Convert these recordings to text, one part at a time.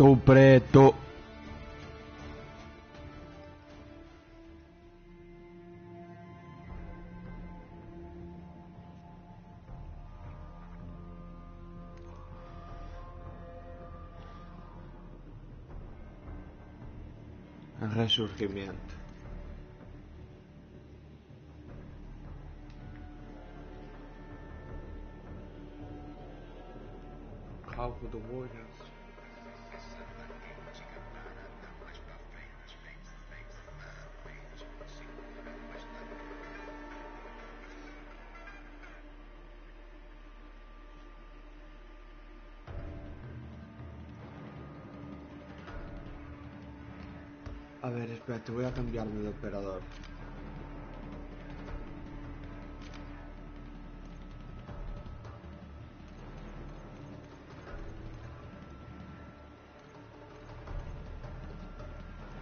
Tu preto. Resurgimiento. How for the warriors. A ver, espérate, voy a cambiarme de operador.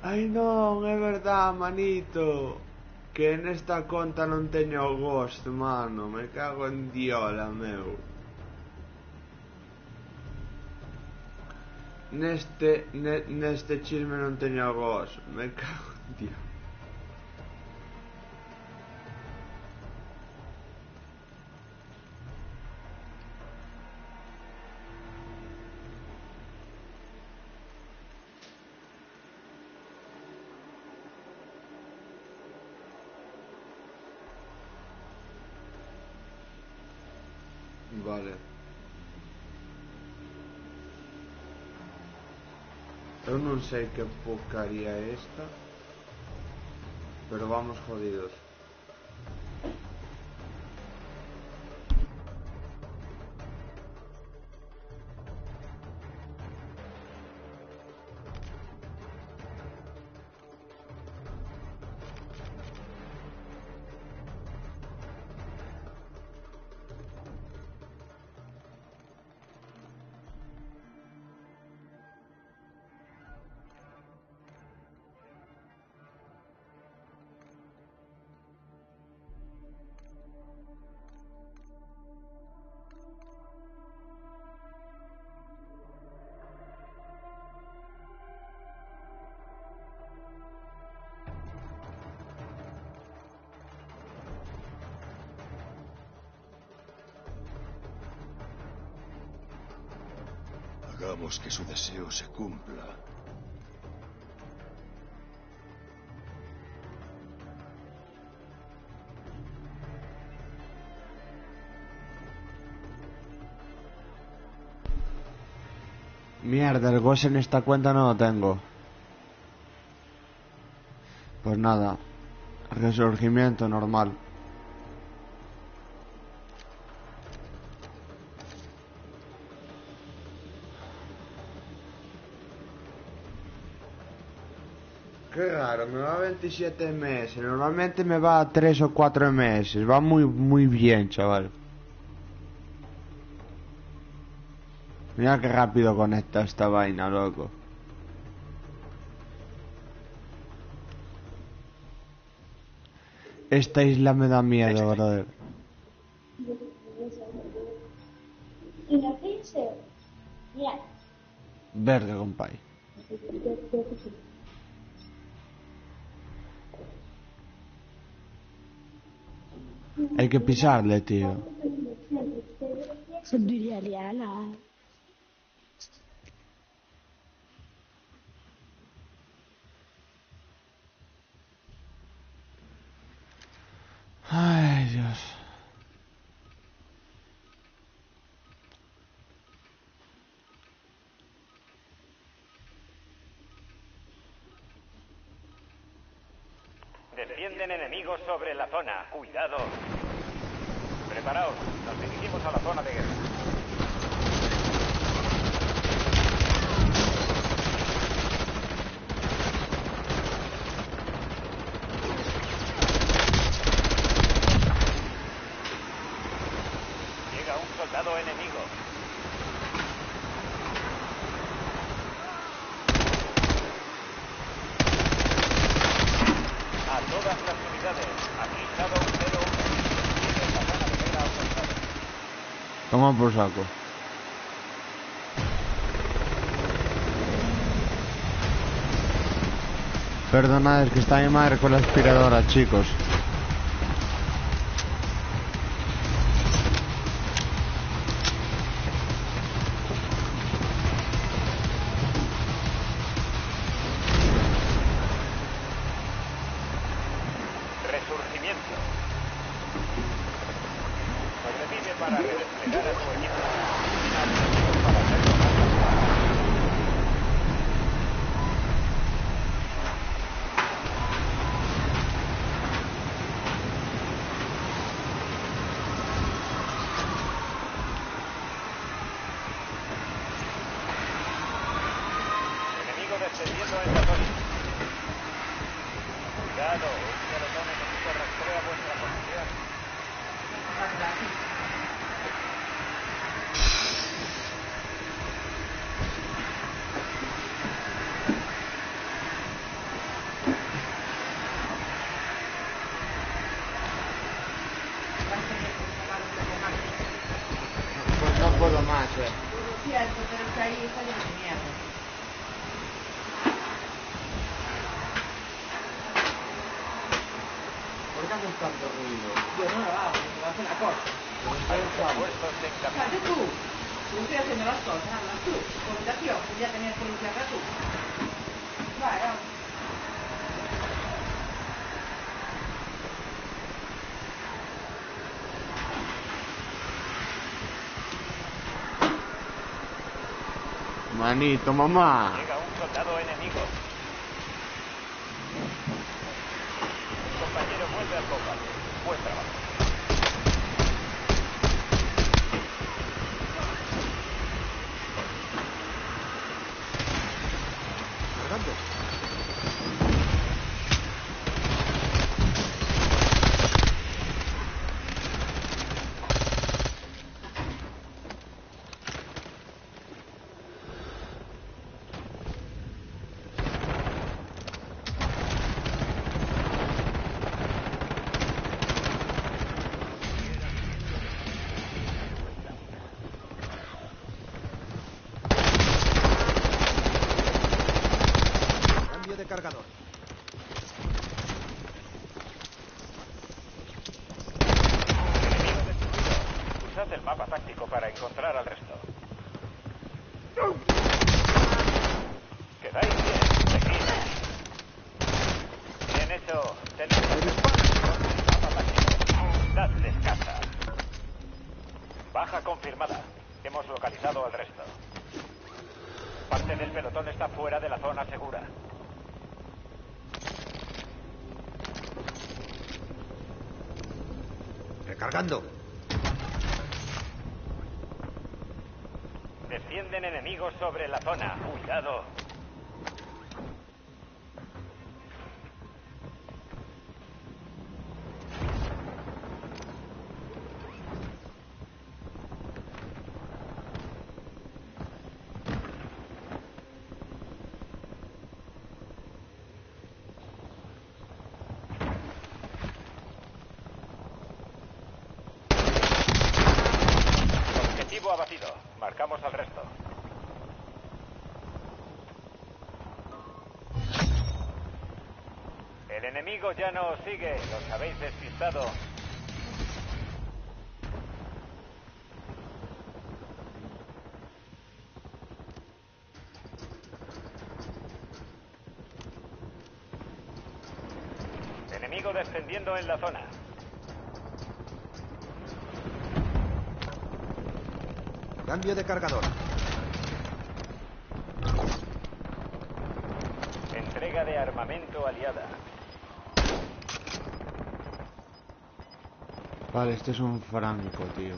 Ai non, é verdad, manito. Que nesta conta non teño Ghost, mano. Me cago en diola, meu. Neste chisme non teño Ghost. Me cago en diola. Vale. Eu non sei que porcaría é esta, pero vamos jodidos. Hagamos que su deseo se cumpla. Mierda, el Ghost en esta cuenta no lo tengo. Pues nada. Resurgimiento normal. Qué raro, me va a 27 meses. Normalmente me va a 3 o 4 meses. Va muy bien, chaval. Mira qué rápido conecta esta vaina, loco. Esta isla me da miedo, brother. Verde, compay. Hay que pisarle, tío. Ay, Dios. Descienden enemigos sobre la zona. Cuidado. Preparaos. Nos dirigimos a la zona de guerra. Llega un soldado enemigo. A todas las unidades. Aquí Shadow 01. Tiene la zona de guerra autorizada. Toma por saco. Perdonad, es que está mi madre con la aspiradora, chicos. Resurgimiento. Sobrevive para redesplegar a tu equipo. Para hacerlo más fácil. Enemigo descendiendo en la zona. Cuidado, un pelotón enemigo rastrea vuestra posición. Pues no puedo más, Es cierto, pero es que ahí está lleno de mierda. ¿Por qué haces tanto ruido? Yo no lo hago, me lo hace la cosa. Hay refuerzos en camino. Fíjate tú, yo estoy haciendo las cosas, hablas tú. Comunicación, que ya tenías que limpiarla tú. Vaya. Manito, mamá. Llega un soldado enemigo. Un compañero vuelve al combate. Buen trabajo. Cargando. Cambio de cargador. Enemigo destruido. Usad el mapa táctico para encontrar al resto. Quedáis bien. Seguid. Bien hecho. Tenéis el mapa táctico. Dadles caza. Baja confirmada. Hemos localizado al resto. Parte del pelotón está fuera de la zona segura. Recargando. Descienden enemigos sobre la zona. Cuidado. Objetivo abatido. Marcamos al resto. El enemigo ya no os sigue. Los habéis despistado. Enemigo descendiendo en la zona. Cambio de cargador. Entrega de armamento aliada. Vale, este es un franco, tío.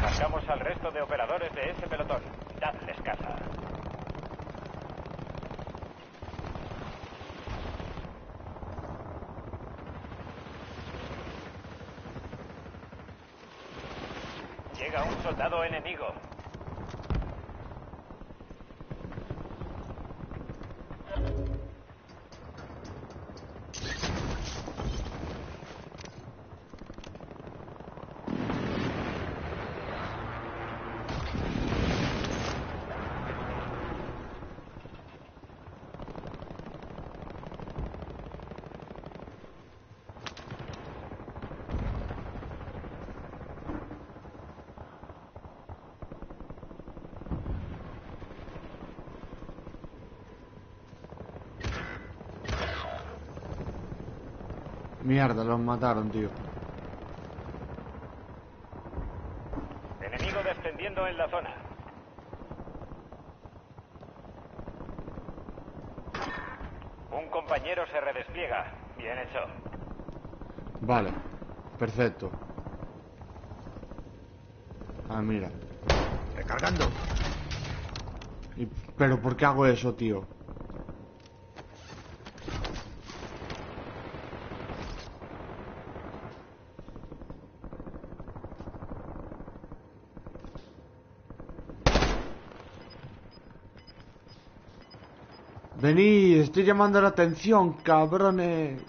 Marcamos al resto de operadores de ese pelotón. Dadles caza. Llega un soldado enemigo. Mierda, los mataron, tío. Enemigo descendiendo en la zona. Un compañero se redespliega. Bien hecho. Vale, perfecto. Ah, mira. Recargando. ¿Pero por qué hago eso, tío? Venid, estoy llamando la atención, cabrones.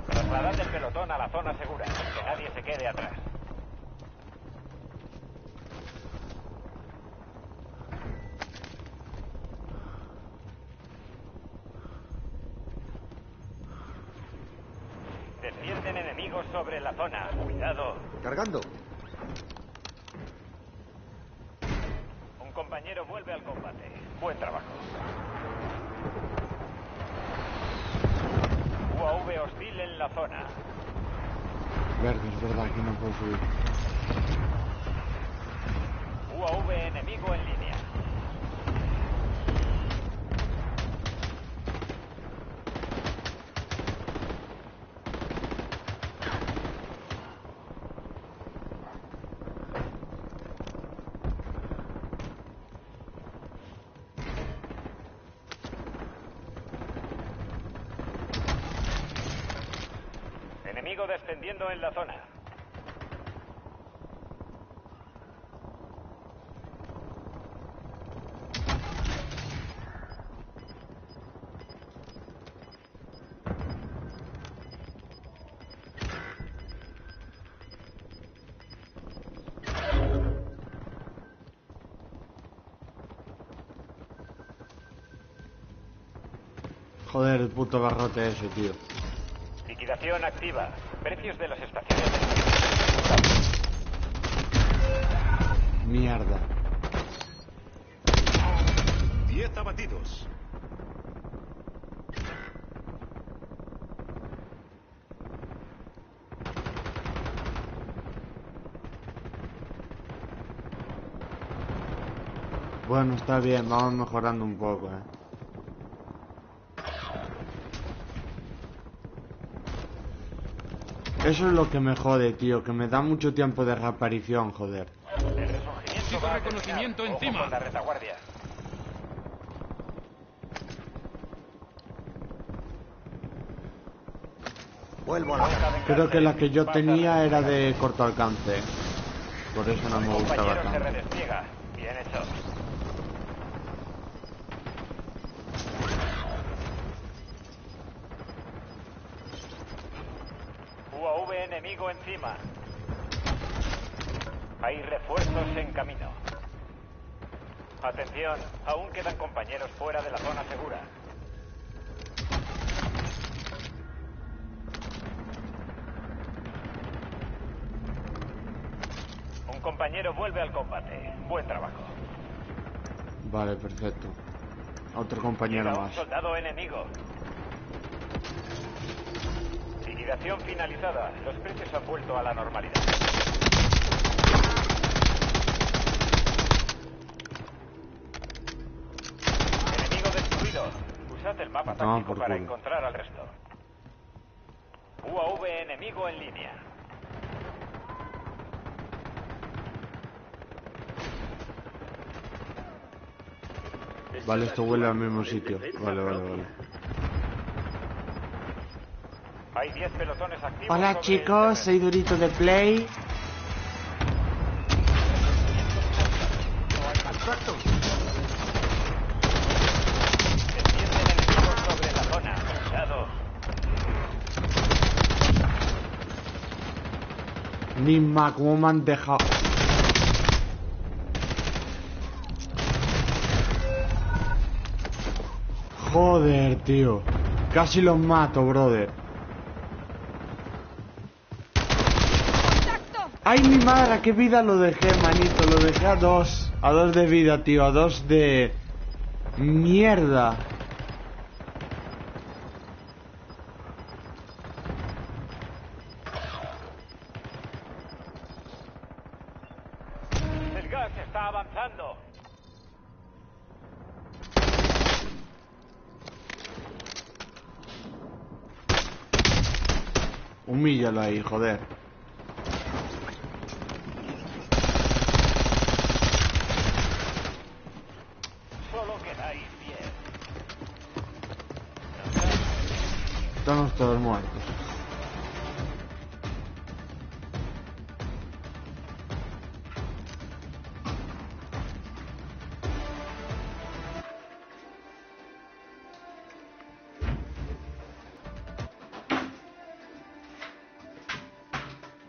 Trasladad el pelotón a la zona segura. Que nadie se quede atrás. Descienden enemigos sobre la zona. Cuidado. Cargando. Un compañero vuelve al combate. Buen trabajo. UAV hostil en la zona. Verde, es verdad, aquí no puedo subir. UAV enemigo en línea. Enemigo descendiendo en la zona. Joder, el puto garrote ese, tío. Liquidación activa. Precios de las estaciones de... Mierda. 10 abatidos. Bueno, está bien, vamos mejorando un poco, Eso es lo que me jode, tío, que me da mucho tiempo de reaparición, joder. El resurgimiento va a reconocimiento terminar. encima. Ojo con la retaguardia. Vuelvo a la... Creo que la que yo tenía era de corto alcance. Por eso no me gustaba Compañero se tanto. redespliega. Bien hecho. UAV enemigo encima. Hay refuerzos en camino. Atención, aún quedan compañeros fuera de la zona segura. Un compañero vuelve al combate. Buen trabajo. Vale, perfecto. Otro compañero Llega un más. soldado enemigo. Liquidación finalizada. Los precios han vuelto a la normalidad. Enemigo destruido. Usad el mapa Toma táctico por para culo. encontrar al resto. UAV enemigo en línea. Vale, esto huele al mismo sitio. Vale, vale, vale. Hay 10 pelotones activos. Hola sobre chicos, el soy Durito de Play. Descienden enemigos sobre la zona. Cuidado. Nisma, cómo me han dejado. Joder, tío. Casi los mato, brother. ¡Ay, mi madre! ¿A qué vida lo dejé, manito? Lo dejé a 2. A 2 de vida, tío. A 2 de... Mierda. gas está avanzando. Humíllalo ahí, joder. Solo quedáis 10. Estamos todos muertos.